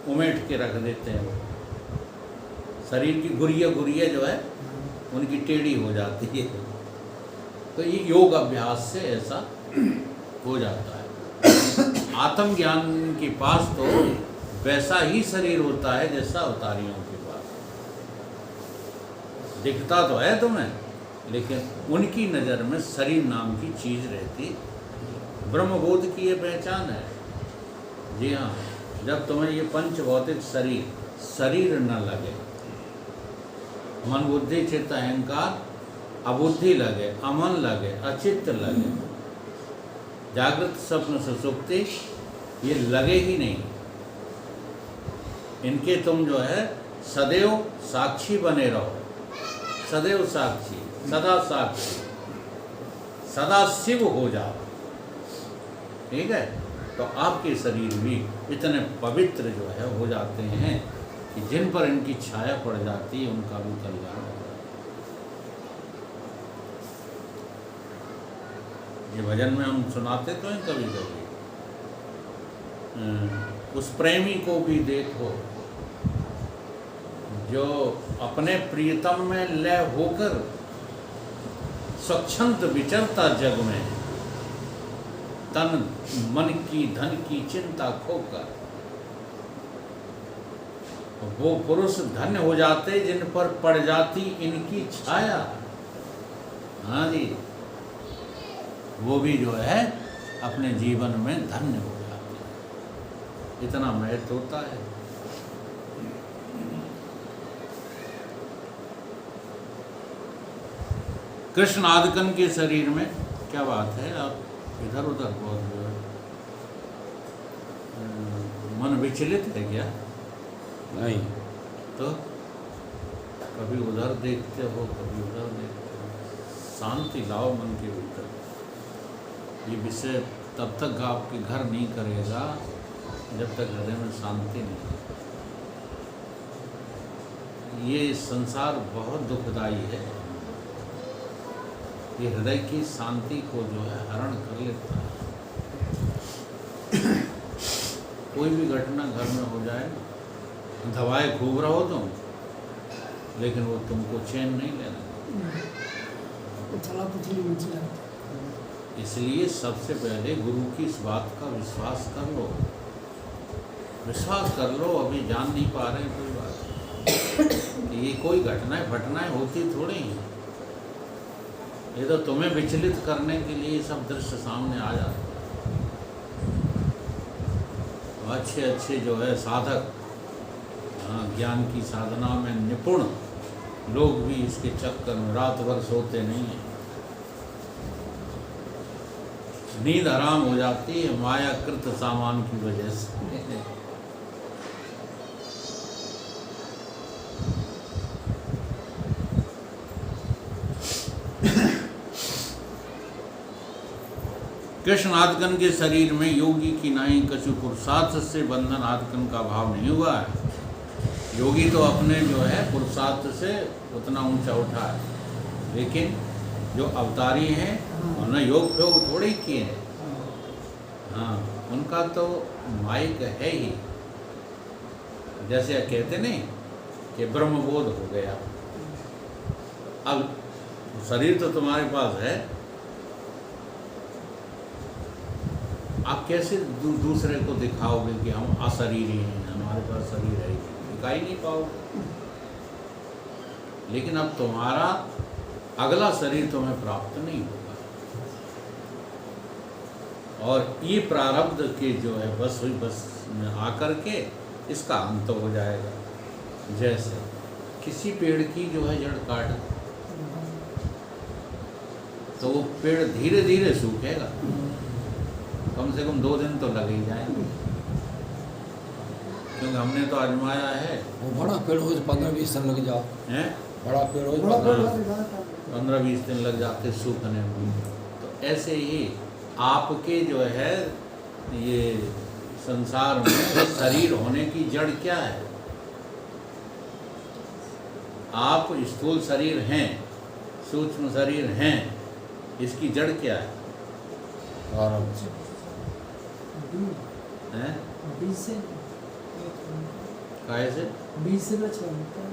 उमेट के रख देते हैं। वो शरीर की गुरिया गुरिया जो है उनकी टेढ़ी हो जाती है। तो ये योग अभ्यास से ऐसा हो जाता है। आत्मज्ञान के पास तो वैसा ही शरीर होता है जैसा अवतारियों के पास। दिखता तो है तुम्हें, लेकिन उनकी नज़र में शरीर नाम की चीज़ रहती। ब्रह्मबोध की ये पहचान है। जी हाँ, जब तुम्हें ये पंच भौतिक शरीर न लगे, मन बुद्धि चित्त अहंकार अबुद्धि लगे, अमन लगे, अचित्त लगे, जागृत स्वप्न सुषुप्ति ये लगे ही नहीं, इनके तुम जो है सदैव साक्षी बने रहो। सदैव साक्षी, सदा साक्षी, सदा शिव हो जाओ। ठीक है, तो आपके शरीर भी इतने पवित्र जो है हो जाते हैं कि जिन पर इनकी छाया पड़ जाती है उनका भी कल्याण हो जाता है। ये भजन में हम सुनाते तो हैं कभी कभी, उस प्रेमी को भी देखो जो अपने प्रियतम में लय होकर स्वच्छंद विचरता जग में, तन मन की धन की चिंता खोकर। वो पुरुष धन्य हो जाते जिन पर पड़ जाती इनकी छाया। हाँ जी, वो भी जो है अपने जीवन में धन्य हो जाते हैं। इतना महत्व होता है। कृष्ण आदिकन के शरीर में क्या बात है, आप इधर उधर बहुत जो है मन विचलित है क्या? नहीं, तो कभी उधर देखते हो, कभी उधर देखते हो। शांति लाओ मन के भीतर। ये विषय तब तक आपके घर नहीं करेगा जब तक हृदय में शांति नहीं। ये संसार बहुत दुखदाई है। ये हृदय की शांति को जो है हरण कर लेता है। कोई भी घटना घर में हो जाए, दवाएं खूब रहो तुम, लेकिन वो तुमको चैन नहीं लेना। इसलिए सबसे पहले गुरु की इस बात का विश्वास कर लो। विश्वास कर लो, अभी जान नहीं पा रहे हैं कोई बात। ये कोई घटनाएं होती थोड़ी हैं। ये तो तुम्हें विचलित करने के लिए सब दृश्य सामने आ जाते हैं। अच्छे अच्छे जो है साधक, ज्ञान की साधना में निपुण लोग भी इसके चक्कर में रात भर सोते नहीं हैं। नींद हराम हो जाती है मायाकृत सामान की वजह से। कृष्ण आदिकन के शरीर में योगी की नाई कछु पुरुषार्थ से बंधन आदिकन का भाव नहीं हुआ है। योगी तो अपने जो है पुरुषार्थ से उतना ऊंचा उठा है, लेकिन जो अवतारी हैं उन्होंने योग प्रयोग थोड़े ही किए हैं। हाँ, उनका तो माइक है ही। जैसे कहते नहीं कि ब्रह्मबोध हो गया। अब शरीर तो तुम्हारे पास है, आप कैसे दूसरे को दिखाओगे कि हम अशरीरी हैं, हमारे पास शरीर है? दिखा ही नहीं पाओगे। लेकिन अब तुम्हारा अगला शरीर तुम्हें प्राप्त नहीं होगा, और ये प्रारब्ध के जो है बस में आकर के इसका अंत हो जाएगा। जैसे किसी पेड़ की जो है जड़ काट तो वो पेड़ धीरे धीरे सूखेगा, कम से कम 2 दिन तो लग ही जाएंगे, क्योंकि हमने तो आजमाया है। वो बड़ा पेड़ हो 15-20 दिन लग जाओ हैं, बड़ा पेड़ हो 15-20 दिन लग जाते सूखने में। तो ऐसे ही आपके जो है ये संसार में शरीर होने की जड़ क्या है? आप स्थूल शरीर हैं, सूक्ष्म शरीर हैं, इसकी जड़ क्या है? काहे से? बीज से बचवा होता है।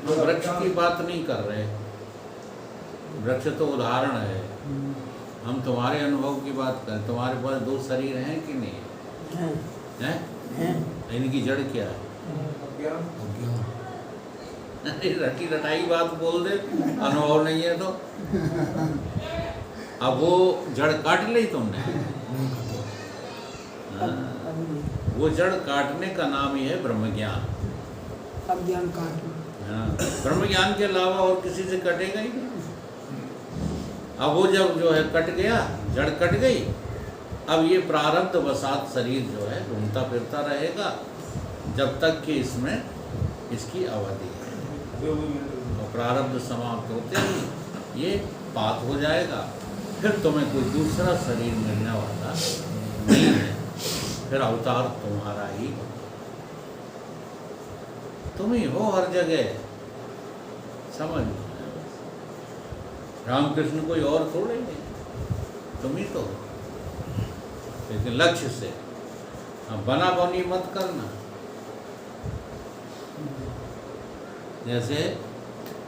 हम वृक्ष की बात नहीं कर रहे, वृक्ष तो उदाहरण है। हम तुम्हारे अनुभव की बात करें। तुम्हारे पास दो शरीर हैं कि नहीं हैं हैं? इनकी जड़ क्या है? अज्ञान। अरे रटी रटाई बात बोल दे, अनुभव नहीं है तो। अब वो जड़ काट ली तुमने। नहीं करते। हाँ, वो जड़ काटने का नाम ही है ब्रह्म ज्ञान। अज्ञान काटना। हाँ, ब्रह्म ज्ञान के अलावा और किसी से कटेगा ही नहीं। अब वो जब जो है कट गया, जड़ कट गई, अब ये प्रारब्ध वसात शरीर जो है घूमता फिरता रहेगा जब तक कि इसमें इसकी अवधि है। और प्रारब्ध समाप्त होते ही ये पात हो जाएगा। फिर तुम्हें कोई दूसरा शरीर मिलने वाला नहीं है। फिर अवतार तुम्हारा ही हो, तुम ही हो हर जगह। समझ लो, रामकृष्ण कोई और थोड़े नहीं, तुम ही तो हो। लेकिन लक्ष्य से बना बनी मत करना। जैसे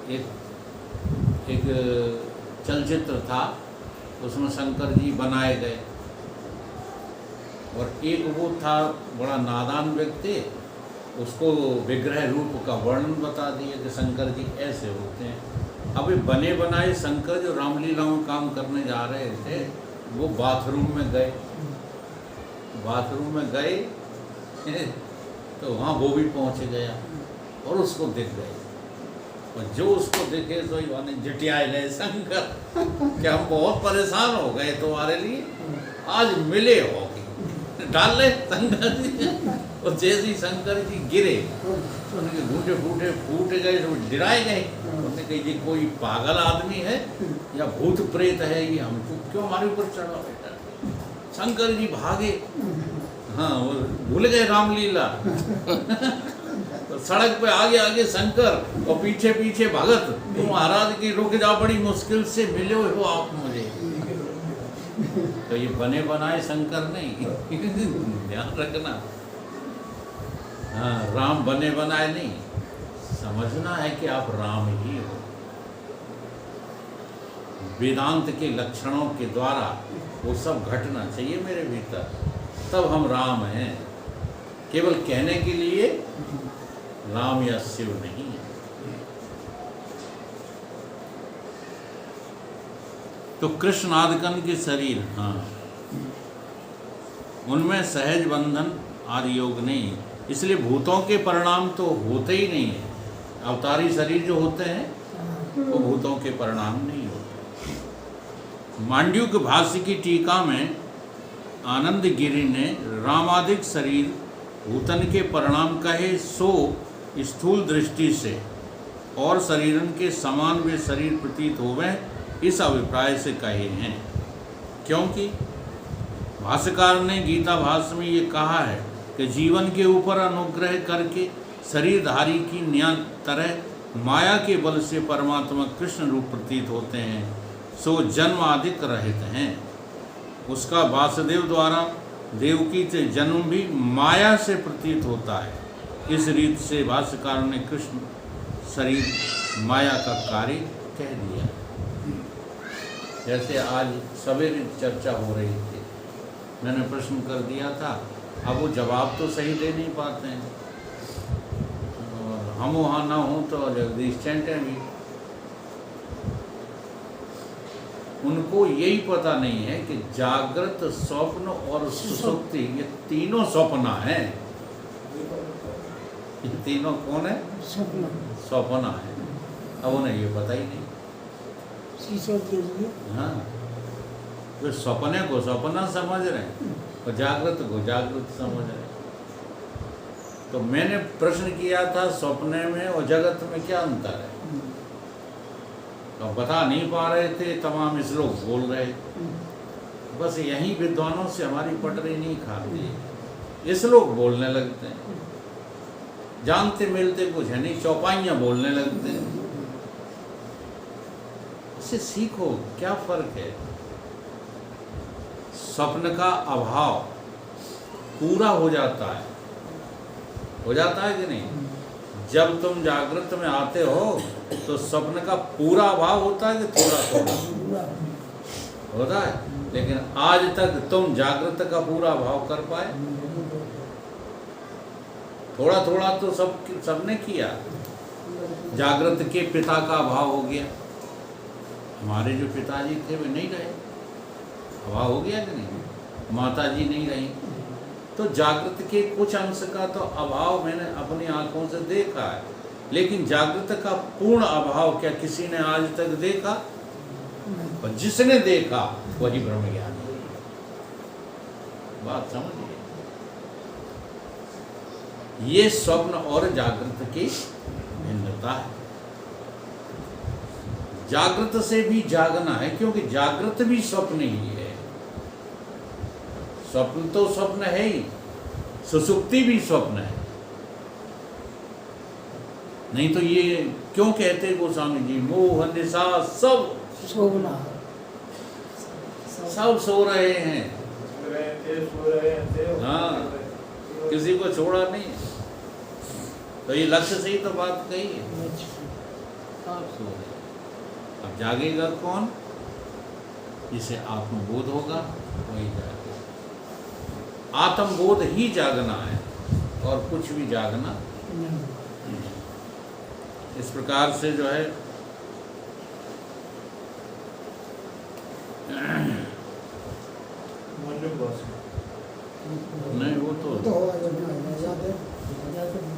एक चलचित्र था, उसमें शंकर जी बनाए गए और एक वो था बड़ा नादान व्यक्ति, उसको विग्रह रूप का वर्णन बता दिया कि शंकर जी ऐसे होते हैं। अब ये बने बनाए शंकर जो रामलीला में काम करने जा रहे थे, वो बाथरूम में गए। बाथरूम में गए तो वहाँ वो भी पहुँच गया और उसको दिख गए। और जो उसको दिखे तो ये जटियाए गए शंकर कि हम बहुत परेशान हो गए तुम्हारे लिए, आज मिले होगी। डाल ले शंकर जी। और जैसे ही शंकर जी गिरे तो उनके घूटे फूटे फूट गए, तो डराए गए। उन्होंने कही जी कोई पागल आदमी है या भूत प्रेत है, ये हमको क्यों हमारे ऊपर चढ़ा बैठा। शंकर जी भागे। हाँ, वो भूल गए रामलीला। तो सड़क पे आगे आगे शंकर और पीछे पीछे भगत। तो महाराज की रुक जा, बड़ी मुश्किल से मिले हो आप मुझे। तो ये बने बनाए शंकर नहीं, ध्यान रखना। हाँ, राम बने बनाए नहीं, समझना है कि आप राम ही हो। वेदांत के लक्षणों के द्वारा वो सब घटना चाहिए मेरे भीतर, तब हम राम हैं। केवल कहने के लिए राम या शिव नहीं है। तो कृष्ण आदिकन के शरीर, हाँ, उनमें सहज बंधन आदि योग नहीं, इसलिए भूतों के परिणाम तो होते ही नहीं है। अवतारी शरीर जो होते हैं वो भूतों के परिणाम नहीं होते। मांडव्युक भाष्य की टीका में आनंद गिरि ने रामादिक शरीर भूतन के परिणाम कहे, सो स्थूल दृष्टि से और शरीरन के समान वे शरीर प्रतीत होवे, इस अभिप्राय से कहे हैं। क्योंकि भाष्यकार ने गीता भाष्य में ये कहा है कि जीवन के ऊपर अनुग्रह करके शरीरधारी की न्याय तरह माया के बल से परमात्मा कृष्ण रूप प्रतीत होते हैं, सो जन्म आदिक रहित हैं। उसका वासुदेव द्वारा देवकी से जन्म भी माया से प्रतीत होता है। इस रीत से भाष्यकार ने कृष्ण शरीर माया का कार्य कह दिया। जैसे आज सवेरे चर्चा हो रही थी, मैंने प्रश्न कर दिया था, अब वो जवाब तो सही दे नहीं पाते हैं, और हम वहाँ ना हों तो जगदीश चैंटे भी, उनको यही पता नहीं है कि जागृत, स्वप्न और सुषुप्ति ये तीनों स्वप्न हैं। ये तीनों कौन है? स्वप्न है। अब उन्हें ये पता ही नहीं। हाँ, जो सपने को सपना समझ रहे हैं और जागृत को जागृत समझ रहे हैं। तो मैंने प्रश्न किया था, स्वप्ने में और जगत में क्या अंतर है? तो बता नहीं पा रहे थे, तमाम श्लोक बोल रहे। बस यही विद्वानों से हमारी पटरी नहीं खाती। श्लोक बोलने लगते हैं, जानते मिलते कुछ है नहीं, चौपाइयाँ बोलने लगते हैं। इससे सीखो क्या फर्क है। स्वप्न का अभाव पूरा हो जाता है कि नहीं? जब तुम जागृत में आते हो तो स्वप्न का पूरा अभाव होता है कि थोड़ा थोड़ा होता है, लेकिन आज तक तुम जागृत का पूरा अभाव कर पाए? थोड़ा थोड़ा तो सबने किया। जागृत के पिता का अभाव हो गया, हमारे जो पिताजी थे वे नहीं रहे, अभाव हो गया कि नहीं? माता जी नहीं रही, तो जागृत के कुछ अंश का तो अभाव मैंने अपनी आंखों से देखा है, लेकिन जागृत का पूर्ण अभाव क्या किसी ने आज तक देखा? और जिसने देखा वही ब्रह्मज्ञानी है। बात समझिए, ये स्वप्न और जागृत की भिन्नता है। जागृत से भी जागना है, क्योंकि जागृत भी स्वप्न ही है। स्वप्न तो स्वप्न है ही, सुसुप्ति भी स्वप्न है। नहीं तो ये क्यों कहते गोस्वामी जी, मोह निशा सब सोना सब सो रहे हैं। हाँ, किसी को छोड़ा नहीं। तो ये लक्ष्य से ही तो बात कही है, सब सो रहे। अब जागेगा कौन? जिसे आत्मबोध होगा वही जागेगा। आत्मबोध ही जागना है और कुछ भी जागना नहीं। इस प्रकार से जो है नहीं, वो तो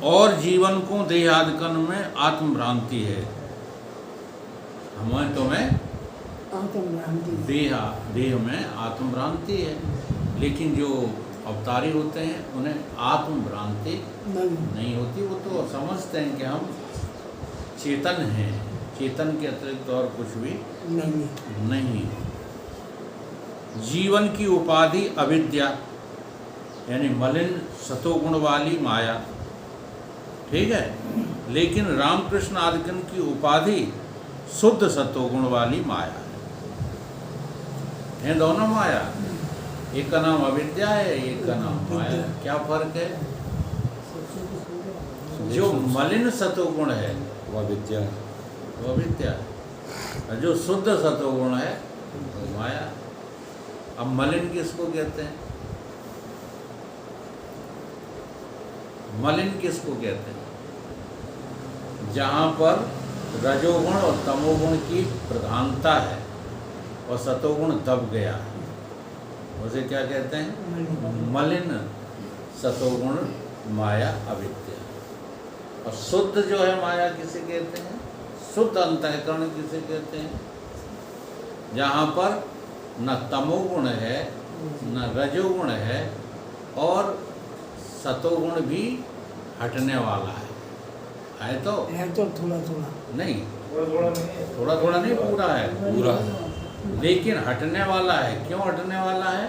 और जीवन को देहादिकन में आत्मभ्रांति है। हमें तुम्हें देह में आत्मभ्रांति है, लेकिन जो अवतारी होते हैं उन्हें आत्मभ्रांति नहीं होती। वो तो समझते हैं कि हम चेतन हैं, चेतन के अतिरिक्त और कुछ भी नहीं। जीवन की उपाधि अविद्या यानी मलिन सतोगुण वाली माया, ठीक है, लेकिन रामकृष्ण आदिकन की उपाधि शुद्ध सतोगुण वाली माया है। दोनों माया, एक का नाम अविद्या है, एक का नाम माया है। क्या फर्क है? जो मलिन सतोगुण है वह विद्या है, वो विद्या है, जो शुद्ध सतोगुण है वो माया। अब मलिन किसको कहते हैं? मलिन किसको कहते हैं? जहाँ पर रजोगुण और तमोगुण की प्रधानता है और सतोगुण दब गया है, उसे क्या कहते हैं? मलिन सतोगुण माया अविद्या। और शुद्ध जो है माया किसे कहते हैं? शुद्ध अंतःकरण किसे कहते हैं? जहाँ पर न तमोगुण है न रजोगुण है और सतोगुण भी हटने वाला है तो थोड़ा थोड़ा नहीं, थोड़ा थोड़ा नहीं, पूरा है, पूरा है। लेकिन हटने वाला है। क्यों हटने वाला है?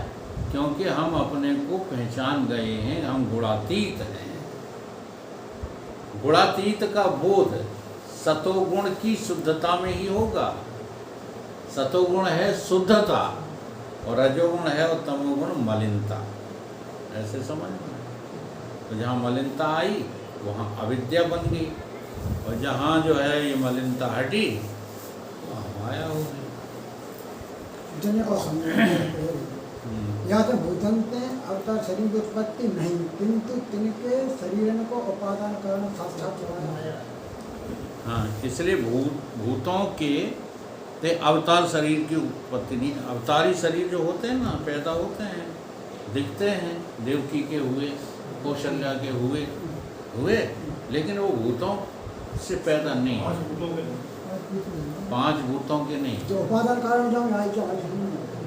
क्योंकि हम अपने को पहचान गए हैं, हम गुणातीत हैं। गुणातीत का बोध सतोगुण की शुद्धता में ही होगा। सतोगुण है शुद्धता और रजोगुण है और तमोगुण मलिनता। ऐसे समझना। तो जहाँ मलिनता आई वहाँ अविद्या बन गई, और जहाँ जो है ये मलिनता हटी वहाँ माया हो गई। जने को या तो भूतंते अवतार शरीर की उत्पत्ति नहीं, किंतु तिनके शरीर को उपादान कारण साक्षात माया। हाँ, इसलिए भूतों के ते अवतार शरीर की उत्पत्ति नहीं। अवतारी शरीर जो होते हैं ना, पैदा होते हैं, दिखते हैं, देवकी के हुए, कौशल्या के हुए, लेकिन वो भूतों से पैदा नहीं है। 5 भूतों के नहीं। जो उपादान कारण जो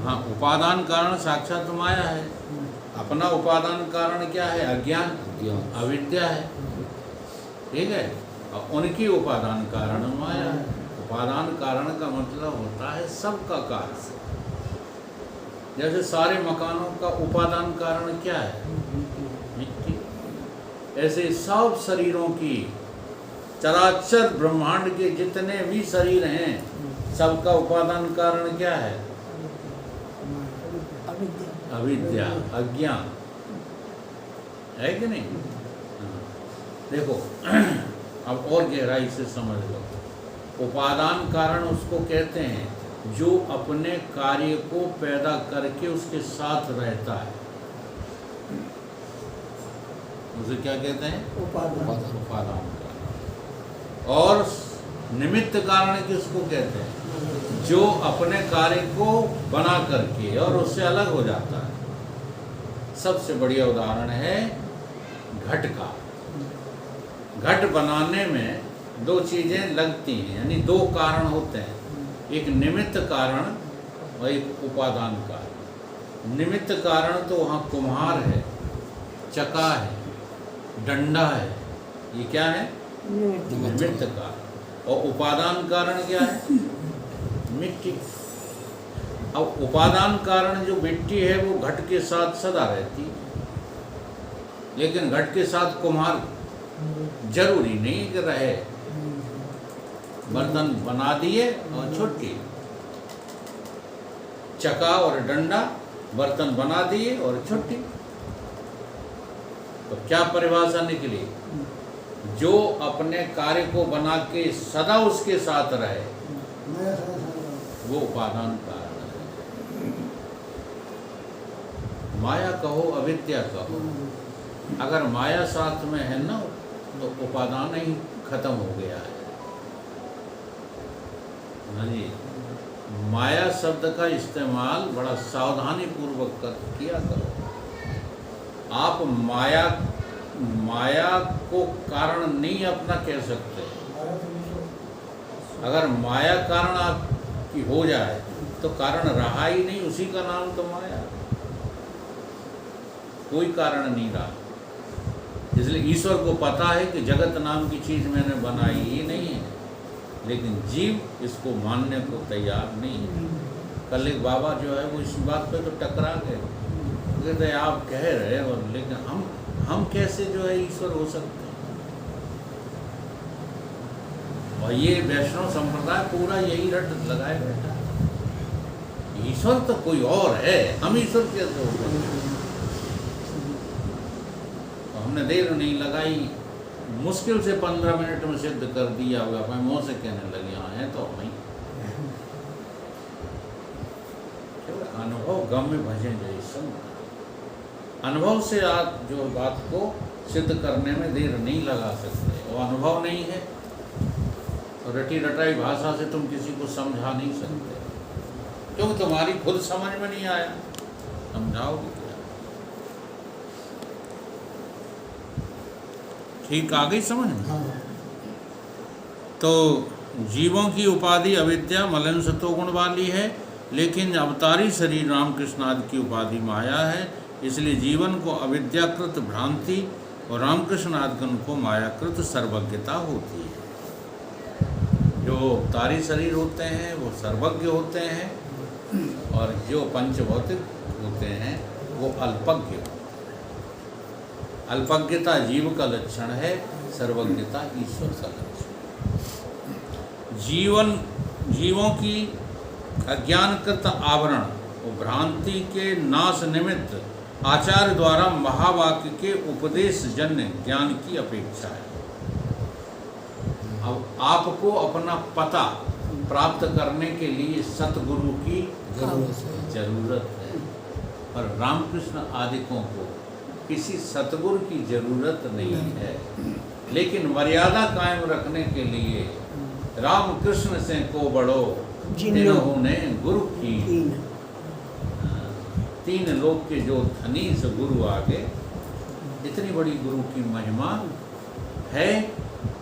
हाँ, उपादान कारण साक्षात माया है। अपना उपादान कारण क्या है? अज्ञान, अविद्या है, ठीक है। और उनकी उपादान कारण माया है। उपादान कारण का मतलब होता है सबका कारण। जैसे सारे मकानों का उपादान कारण क्या है? मिट्टी। ऐसे सब शरीरों की, चराचर ब्रह्मांड के जितने भी शरीर हैं, सबका उपादान कारण क्या है? अविद्या, अज्ञान। है कि नहीं? हाँ। देखो अब और गहराई से समझ लो। उपादान कारण उसको कहते हैं जो अपने कार्य को पैदा करके उसके साथ रहता है, उसे क्या कहते हैं? उपादान। उपादान कारण। और निमित्त कारण किसको कहते हैं? जो अपने कार्य को बना करके और उससे अलग हो जाता है। सबसे बढ़िया उदाहरण है घट का। घट बनाने में दो चीजें लगती हैं, यानी दो कारण होते हैं, एक निमित्त कारण और एक उपादान कारण। निमित्त कारण तो वहाँ कुम्हार है, चका है, डंडा है, ये क्या है? निमित्त कारण। और उपादान कारण क्या है? मिट्टी। अब उपादान कारण जो मिट्टी है वो घट के साथ सदा रहती है, लेकिन घट के साथ कुम्हार जरूरी नहीं कि रहे। बर्तन बना दिए और छुट्टी। चका और डंडा बर्तन बना दिए और छुट्टी। तो क्या परिभाषा निकली? जो अपने कार्य को बना के सदा उसके साथ रहे वो उपादान कारण है। माया कहो अविद्या कहो, अगर माया साथ में है ना तो उपादान ही खत्म हो गया है ना जी। माया शब्द का इस्तेमाल बड़ा सावधानी पूर्वक किया करो। आप माया को कारण नहीं अपना कह सकते। अगर माया कारण आपकी हो जाए तो कारण रहा ही नहीं, उसी का नाम तो माया, कोई कारण नहीं रहा। इसलिए ईश्वर को पता है कि जगत नाम की चीज़ मैंने बनाई ही नहीं है, लेकिन जीव इसको मानने को तैयार नहीं है। कल एक बाबा जो है वो इस बात पे तो टकरा गए, कहते हैं आप कह रहे हो लेकिन हम कैसे जो है ईश्वर हो सकते हैं। और ये वैष्णव संप्रदाय पूरा यही रट लगाए बैठा, ईश्वर तो कोई और है, हम ईश्वर कैसे हो सकते। हमने देर नहीं लगाई, मुश्किल से 15 मिनट में सिद्ध कर दिया हुआ। अपने मुँह से कहने लगे हाँ है तो नहीं। अनुभव गम में भजे जैसा, अनुभव से आप जो बात को सिद्ध करने में देर नहीं लगा सकते। वो अनुभव नहीं है तो रटी रटाई भाषा से तुम किसी को समझा नहीं सकते, क्योंकि तुम्हारी खुद समझ में नहीं आया, समझाओगे क्या? ठीक आ गई समझ में? तो जीवों की उपाधि अविद्या मलन सतोगुण वाली है, लेकिन अवतारी शरीर रामकृष्ण आदि की उपाधि माया है। इसलिए जीवन को अविद्याकृत भ्रांति और रामकृष्ण आदि को मायाकृत सर्वज्ञता होती है। जो अवतारी शरीर होते हैं वो सर्वज्ञ होते हैं, और जो पंचभौतिक होते हैं वो अल्पज्ञ। अल्पज्ञता जीव का लक्षण है, सर्वज्ञता ईश्वर का लक्षण। जीवों की अज्ञानकृत आवरण और भ्रांति के नाश निमित्त आचार्य द्वारा महावाक्य के उपदेश जन्य ज्ञान की अपेक्षा है। अब आपको अपना पता प्राप्त करने के लिए सतगुरु की जरूरत है, और रामकृष्ण आदिकों को किसी सतगुरु की जरूरत नहीं है। लेकिन मर्यादा कायम रखने के लिए रामकृष्ण से को बड़ो जिन्होंने गुरु की, तीन लोक के जो धनी से गुरु आगे। इतनी बड़ी गुरु की महिमा है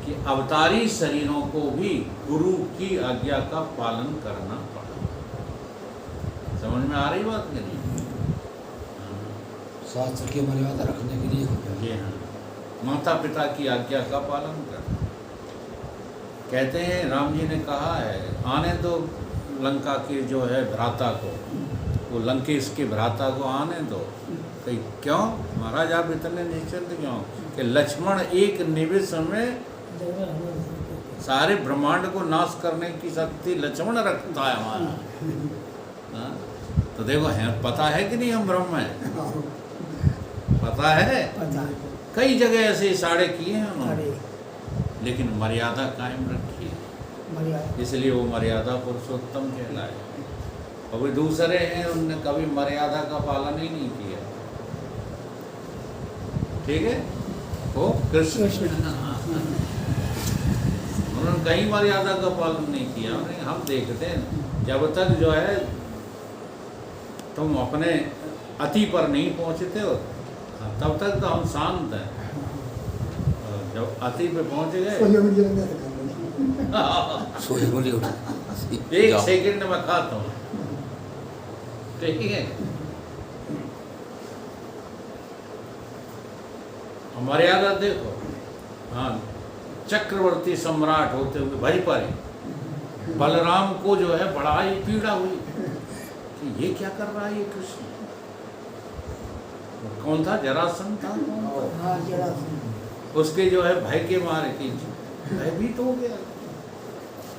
कि अवतारी शरीरों को भी गुरु की आज्ञा का पालन करना पड़ा। समझ में आ रही बात कि नहीं? शास्त्र की मर्यादा रखने के लिए जी हाँ, माता पिता की आज्ञा का पालन करना। कहते हैं राम जी ने कहा है आने दो लंका के जो है भ्राता को, वो लंकेश के भ्राता को आने दो। कहीं क्यों महाराज आप इतने निश्चिंत क्यों? कि लक्ष्मण एक निमिष में सारे ब्रह्मांड को नाश करने की शक्ति लक्ष्मण रखता है हमारा। तो देखो है, पता है कि नहीं हम ब्रह्म हैं, पता है, पता है। कई जगह ऐसे इशारे किए हैं उन्होंने, अरे लेकिन मर्यादा कायम रखी है, मर्यादा इसलिए वो मर्यादा पुरुषोत्तम कहलाए। और वे दूसरे हैं, उनने कभी मर्यादा का पालन ही नहीं किया। ठीक है, वो कृष्ण उन्होंने कहीं मर्यादा का पालन नहीं किया। हम देखते हैं जब तक जो है तुम अपने अति पर नहीं पहुंचते हो तब तक तो हम शांत हैं। और जब अति पे पहुंच गए सोई बोली उठ एक सेकंड में खाता हूँ, ठीक है। मर्यादा देखो, हाँ, चक्रवर्ती सम्राट होते हुए भई पड़े, बलराम को जो है बड़ा ही पीड़ा हुई कि ये क्या कर रहा है ये कृष्ण। कौन था? जरासंध था। हाँ जरा उसके जो है भय के मारे की भयभीत हो गया।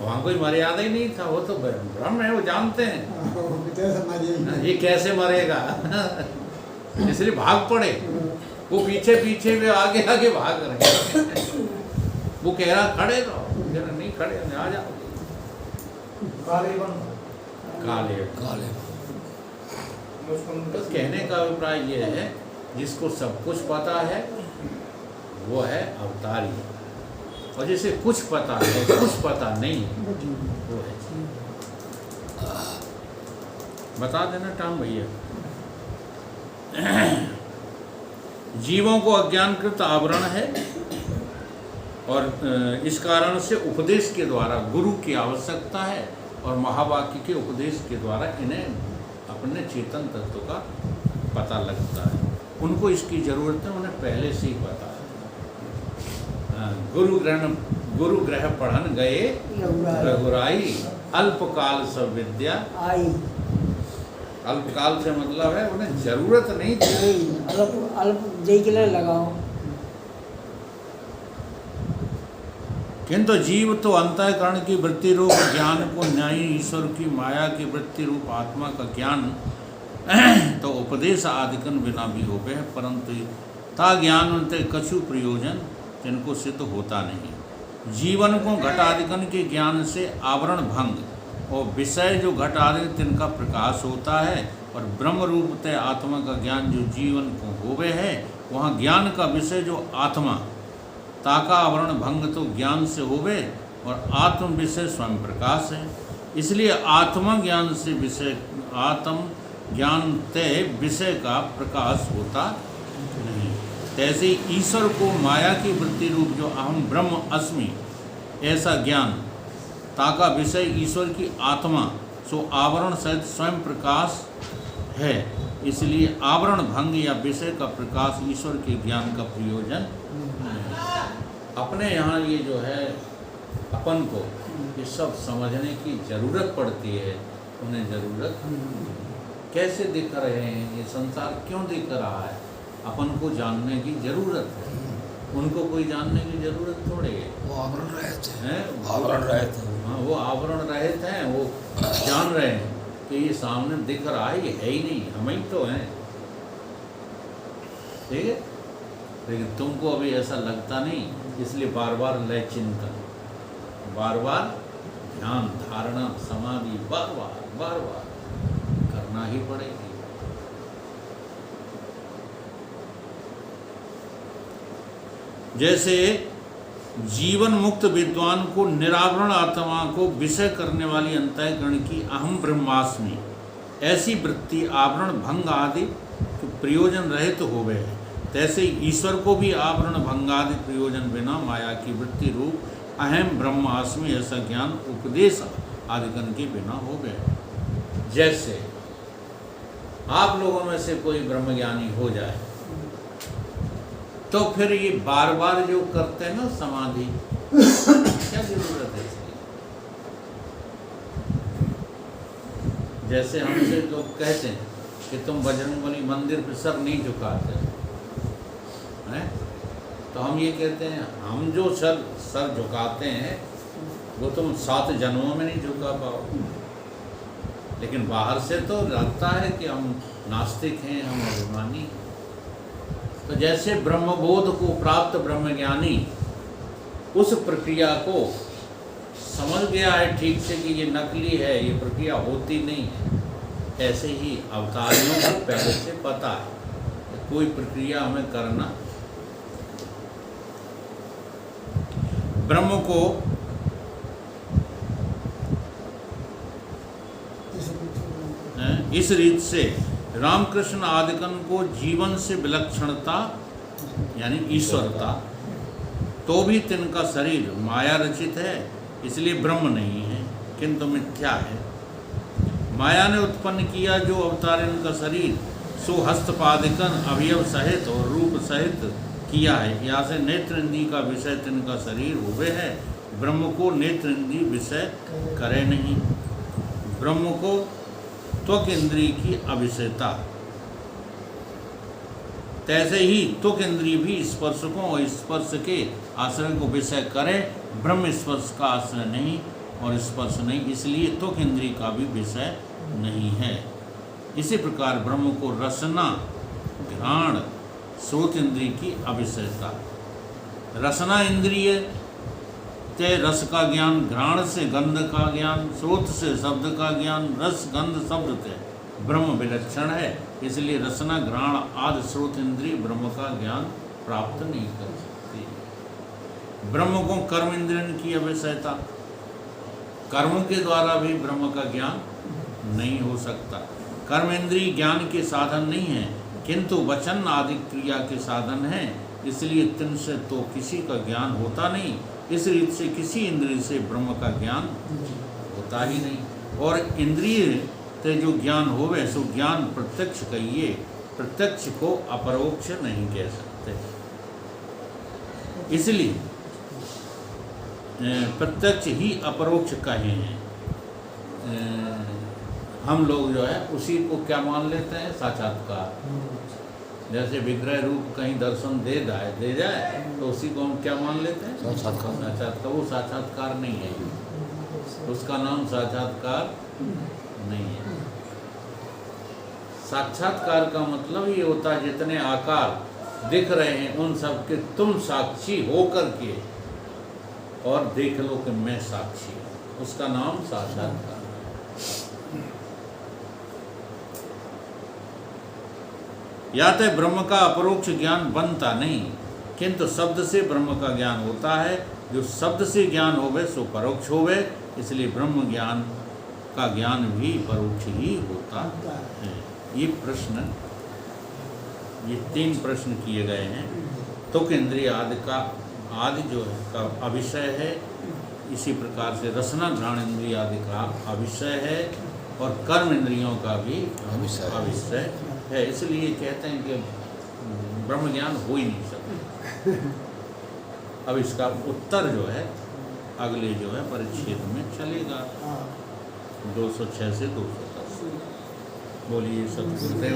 वहाँ कोई मर्यादा ही नहीं था, वो तो ब्रह्म है, वो जानते हैं ये कैसे मरेगा इसलिए भाग पड़े। वो पीछे पीछे में आगे आगे भाग रहे। वो कह रहा खड़े रहो, कह रहा नहीं खड़े, आ जाओ काले। काले तो कहने का अभिप्राय ये है, जिसको सब कुछ पता है वो है अवतारी, और जिसे कुछ पता है कुछ पता नहीं वो है। बता देना टाम भैया। जीवों को अज्ञानकृत आवरण है, और इस कारण से उपदेश के द्वारा गुरु की आवश्यकता है, और महावाक्य के उपदेश के द्वारा इन्हें अपने चेतन तत्व का पता लगता है। उनको इसकी ज़रूरत है, उन्हें पहले से ही पता है। गुरु ग्रह पढ़न गए रघुराई, अल्पकाल सब विद्या आई। अल्पकाल से मतलब है उन्हें जरूरत नहीं थी। अल्प अल्प देख के लगाओ। किंतु जीव तो अंतःकरण की वृत्ति रूप ज्ञान को न्यायी ईश्वर की माया की वृत्ति रूप आत्मा का ज्ञान तो उपदेश आदिकन बिना भी हो गए, परंतु ता ज्ञान उनते कछु प्रयोजन जिनको सिद्ध होता नहीं। जीवन को घटादिकन के ज्ञान से आवरण भंग और विषय जो घटादि तिनका प्रकाश होता है, और ब्रह्म रूप तय आत्मा का ज्ञान जो जीवन को होवे है, वहाँ ज्ञान का विषय जो आत्मा ताका आवरण भंग तो ज्ञान से होवे, और आत्म विषय स्वयं प्रकाश है। इसलिए आत्मा ज्ञान से विषय आत्म ज्ञान तय विषय का प्रकाश होता नहीं। तैसे ही ईश्वर को माया की वृत्ति रूप जो अहम ब्रह्म अस्मि ऐसा ज्ञान ताका विषय ईश्वर की आत्मा सो आवरण सहित स्वयं प्रकाश है। इसलिए आवरण भंग या विषय का प्रकाश ईश्वर के ज्ञान का प्रयोजन अपने यहाँ ये जो है अपन को ये सब समझने की ज़रूरत पड़ती है। उन्हें ज़रूरत कैसे दिख रहे हैं, ये संसार क्यों दिख रहा है, अपन को जानने की ज़रूरत है। उनको कोई जानने की ज़रूरत थोड़ी है। वो आवरण रहित हैं, आवरण रहित है। हाँ, वो आवरण रहित हैं। वो जान रहे हैं कि ये सामने दिख रहा है, ये है ही नहीं, हम ही तो हैं। ठीक है, लेकिन तुमको अभी ऐसा लगता नहीं, इसलिए बार बार लय चिंतन, बार बार ध्यान धारणा समाधि बार बार करना ही पड़ेगी। जैसे जीवन मुक्त विद्वान को निरावरण आत्मा को विषय करने वाली अंतःकरण की अहम ब्रह्मास्मि ऐसी वृत्ति आवरण भंग आदि प्रयोजन रहित तो हो गए, तैसे ईश्वर को भी आवरण भंगादि प्रयोजन बिना माया की वृत्ति रूप अहम ब्रह्मास्मि ऐसा ज्ञान उपदेश आदिकन के बिना हो गए। जैसे आप लोगों में से कोई ब्रह्मज्ञानी हो जाए तो फिर ये बार बार जो करते हैं ना समाधि, क्या जरूरत है इसकी? जैसे हमसे लोग कहते हैं कि तुम बजरंगबली मंदिर पर सर नहीं झुकाते हैं, तो हम ये कहते हैं हम जो सर झुकाते हैं वो तुम 7 जन्मों में नहीं झुका पाओ। लेकिन बाहर से तो लगता है कि हम नास्तिक हैं, हम अभिमानी। तो जैसे ब्रह्मबोध को प्राप्त ब्रह्मज्ञानी उस प्रक्रिया को समझ गया है ठीक से कि ये नकली है, ये प्रक्रिया होती नहीं है, ऐसे ही अवतारियों को पहले से पता है कोई प्रक्रिया हमें करना। ब्रह्म को इस रीत से रामकृष्ण आदिकन को जीवन से विलक्षणता यानी ईश्वरता, तो भी तिनका शरीर माया रचित है, इसलिए ब्रह्म नहीं है किंतु मिथ्या है। माया ने उत्पन्न किया जो अवतार इनका शरीर सो हस्तपादिकन अवयव सहित और रूप सहित किया है। यहाँ से नेत्र इंद्रिय का विषय तिनका शरीर हुए है, ब्रह्म को नेत्र इंद्रिय विषय करे नहीं। ब्रह्म को त्वक इंद्रिय की अविषयता, तैसे ही त्वक इंद्रिय भी स्पर्शकों और स्पर्श के आश्रय को विषय करे, ब्रह्म स्पर्श का आश्रय नहीं और स्पर्श नहीं, इसलिए त्वक इंद्रिय का भी विषय नहीं है। इसी प्रकार ब्रह्म को रसना घ्राण श्रोत इंद्रिय की अविषयता। रसना इंद्रिय ते रस का ज्ञान, घ्राण से गंध का ज्ञान, श्रोत से शब्द का ज्ञान, रस गंध शब्द ते ब्रह्म विलक्षण है, इसलिए रसना घ्राण आदि श्रोत इंद्रिय ब्रह्म का ज्ञान प्राप्त नहीं कर सकती। ब्रह्म को कर्म इंद्रियन की अविषयता, कर्म के द्वारा भी ब्रह्म का ज्ञान नहीं हो सकता। कर्म इंद्रिय ज्ञान के साधन नहीं है किंतु वचन आदि क्रिया के साधन है, इसलिए तिनसे तो किसी का ज्ञान होता नहीं। इस रीत से किसी इंद्रिय से ब्रह्म का ज्ञान होता ही नहीं। और इंद्रिय ते जो ज्ञान होवे सो ज्ञान प्रत्यक्ष कहिए, प्रत्यक्ष को अपरोक्ष नहीं कह सकते। इसलिए प्रत्यक्ष ही अपरोक्ष कहे हैं। हम लोग जो है उसी को क्या मान लेते हैं, साक्षात्कार। जैसे विग्रह रूप कहीं दर्शन दे जाए तो उसी को हम क्या मान लेते हैं, साक्षात्कार। वो साक्षात्कार नहीं है, उसका नाम साक्षात्कार नहीं है। साक्षात्कार का मतलब ये होता है जितने आकार दिख रहे हैं उन सब के तुम साक्षी होकर के और देख लो कि मैं साक्षी हूं, उसका नाम साक्षात्कार। या तो ब्रह्म का अपरोक्ष ज्ञान बनता नहीं किंतु शब्द से ब्रह्म का ज्ञान होता है। जो शब्द से ज्ञान होवे सो परोक्ष होवे, इसलिए ब्रह्म ज्ञान का ज्ञान भी परोक्ष ही होता है। ये प्रश्न, ये 3 प्रश्न किए गए हैं। त्वक इंद्रिय आदि का आदि जो है का अविषय है, इसी प्रकार से रसना घ्राण इंद्रिय आदि का अविषय है और कर्म इंद्रियों का भी अविषय है। इसलिए कहते हैं कि ब्रह्म ज्ञान हो ही नहीं सकता। अब इसका उत्तर जो है अगले जो है परिच्छेद में चलेगा, 206 से 210। बोलिए सतगुरुदेव।